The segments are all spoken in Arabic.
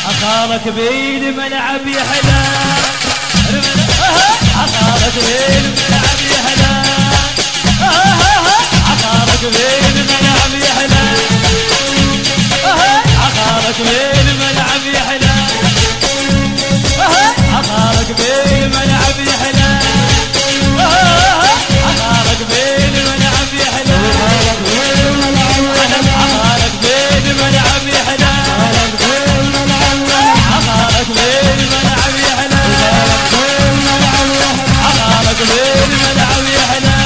أخالك بالملعب يا حلا، أخالك بالملعب يا حلا، أخالك بالملعب يا حلا، أخالك بالملعب يا حلا، أخالك بالملعب يا حلا، أخالك بالملعب يا حلا، أخالك بالملعب يا حلا، أخالك بالملعب يا حلا، أخالك بالملعب يا حلا.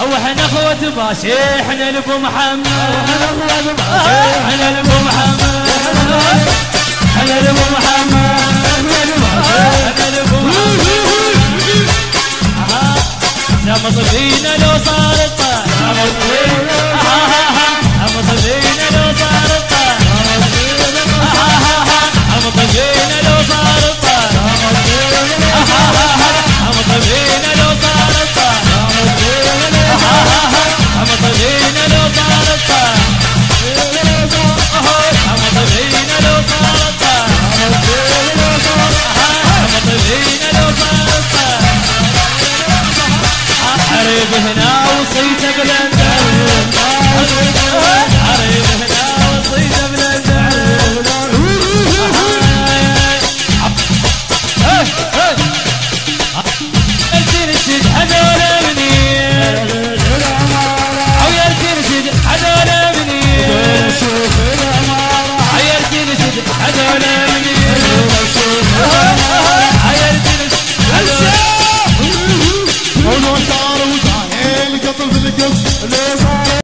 هو احنا اخوة باشا، احنا لابو محمد، احنا لابو محمد، احنا لابو محمد، احنا لابو محمد. سمط فينا لو صار الطال، سمط فينا لو صار الطال، سمط فينا لو صار الطال، سمط فينا لو صار الطال، سمط فينا لو صار الطال، سمط فينا لو صار الطال، سمط فينا لو صار الطال. عريب هنا وصيته بلندن، عريب هنا وصيته بلندن، الترشد هذول منين، او يا الترشد هذول منين، يا الترشد هذول منين.